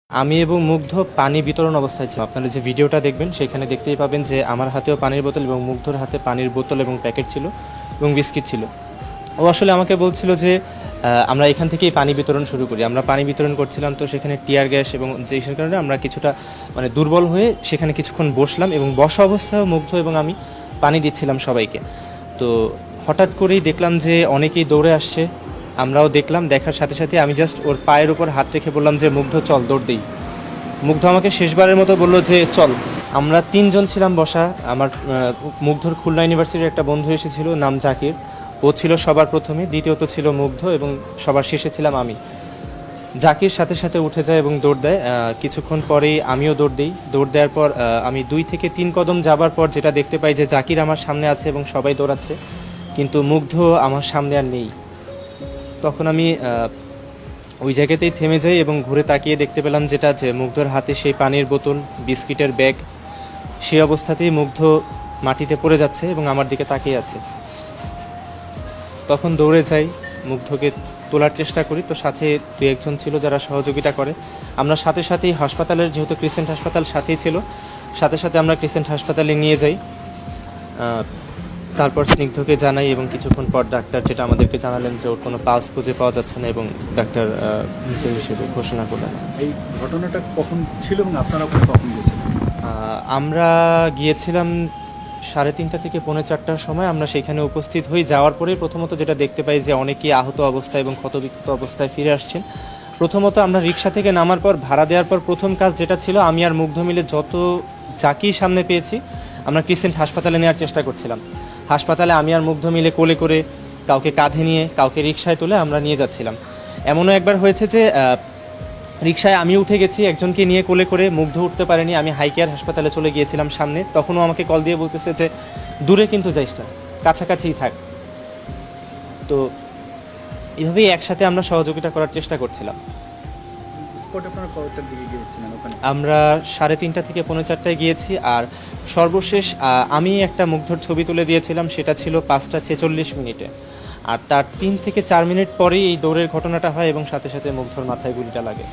আমি এবং মুগ্ধ পানি বিতরণ অবস্থায় ছিলাম। আপনারা যে ভিডিওটা দেখবেন সেখানে দেখতেই পাবেন যে আমার হাতেও পানির বোতল এবং মুগ্ধর হাতে পানির বোতল এবং প্যাকেট ছিল এবং বিস্কিট ছিল। ও আসলে আমাকে বলছিল যে আমরা এখান থেকেই পানি বিতরণ শুরু করি। আমরা পানি বিতরণ করছিলাম, তো সেখানে টিয়ার গ্যাস এবং যেসব কারণে আমরা কিছুটা দুর্বল হয়ে সেখানে কিছুক্ষণ বসলাম এবং বসা অবস্থায় মুগ্ধ এবং আমি পানি দিচ্ছিলাম সবাইকে। তো হঠাৎ করেই দেখলাম যে অনেকেই দৌড়ে আসছে, আমরাও দেখলাম। দেখার সাথে সাথে আমি জাস্ট ওর পায়ের উপর হাত রেখে বললাম যে মুগ্ধ চল দৌড় দিই। মুগ্ধ আমাকে শেষবারের মতো বললো যে চল। আমরা তিনজন ছিলাম বসা। আমার মুগ্ধর খুলনা ইউনিভার্সিটির একটা বন্ধু এসেছিল, নাম জাকির। ও ছিল সবার প্রথমে, দ্বিতীয়ত ছিল মুগ্ধ এবং সবার শেষে ছিলাম আমি। জাকির সাথে সাথে উঠে যায় এবং দৌড় দেয়। কিছুক্ষণ পরেই আমিও দৌড় দিই। দৌড় দেওয়ার পর আমি 2 থেকে 3 কদম যাবার পর যেটা দেখতে পাই যে জাকির আমার সামনে আছে এবং সবাই দৌড়াচ্ছে, কিন্তু মুগ্ধ আমার সামনে আর নেই। তখন আমি ওই জায়গাতেই থেমে যাই এবং ঘুরে তাকিয়ে দেখতে পেলাম যেটা যে মুগ্ধর হাতে সেই পানির বোতল, বিস্কিটের ব্যাগ, সেই অবস্থাতেই মুগ্ধ মাটিতে পড়ে যাচ্ছে এবং আমার দিকে তাকিয়ে আছে। তখন দৌড়ে যাই, মুগ্ধকে তোলার চেষ্টা করি। তো সাথে 2-1 জন ছিল যারা সহযোগিতা করে। আমরা সাথে সাথেই হাসপাতালের, যেহেতু ক্রিসেন্ট হাসপাতাল সাথেই ছিল, সাথে সাথে আমরা ক্রিসেন্ট হাসপাতালে নিয়ে যাই। তারপর স্নিগ্ধকে জানাই এবং কিছুক্ষণ পর ডাক্তার যেটা আমাদেরকে জানালেন যে ওর কোনো পালস খুঁজে পাওয়া যাচ্ছে না এবং ডাক্তার মৃত হিসেবে ঘোষণা করলেন। এই ঘটনাটা কখন ছিল এবং আপনারা ওখানে কখন গেছিলেন? আমরা গিয়েছিলাম 3:30 থেকে 4:45টার সময়। আমরা সেখানে উপস্থিত হই। যাওয়ার পরেই প্রথমত যেটা দেখতে পাই যে অনেকেই আহত অবস্থায় এবং ক্ষতবিক্ষত অবস্থায় ফিরে আসছেন। প্রথমত আমরা রিক্সা থেকে নামার পর, ভাড়া দেওয়ার পর প্রথম কাজ যেটা ছিল, আমি আর মুগ্ধ মিলে যত যাকেই সামনে পেয়েছি আমরা ক্রিসেন্ট হাসপাতালে নেওয়ার চেষ্টা করছিলাম। হাসপাতালে আমি আর মুগ্ধ মিলে কোলে করে, কাউকে কাঁধে নিয়ে, কাউকে রিক্সায় তুলে আমরা নিয়ে যাচ্ছিলাম। এমনও একবার হয়েছে যে রিক্সায় আমি উঠে গেছি, একজনকে নিয়ে কোলে করে, মুগ্ধ উঠতে পারেনি। আমি হাইকেয়ার হাসপাতালে চলে গিয়েছিলাম সামনে। তখনও আমাকে কল দিয়ে বলতেছে যে দূরে কিন্তু যাইস না, কাছাকাছিই থাক। তো এভাবেই একসাথে আমরা সহযোগিতা করার চেষ্টা করছিলাম। স্পটে আপনারা কয়টার দিকে গিয়েছিলেন ওখানে? আমরা 3:30 থেকে 4:45টায় গিয়েছি। আর সর্বশেষ আমি একটা মুগ্ধর ছবি তুলে দিয়েছিলাম, সেটা ছিল 5:46 আর তার 3 থেকে 4 মিনিট পরেই এই দৌড়ের ঘটনাটা হয় এবং সাথে সাথে মুগ্ধর মাথায় গুলিটা লাগে।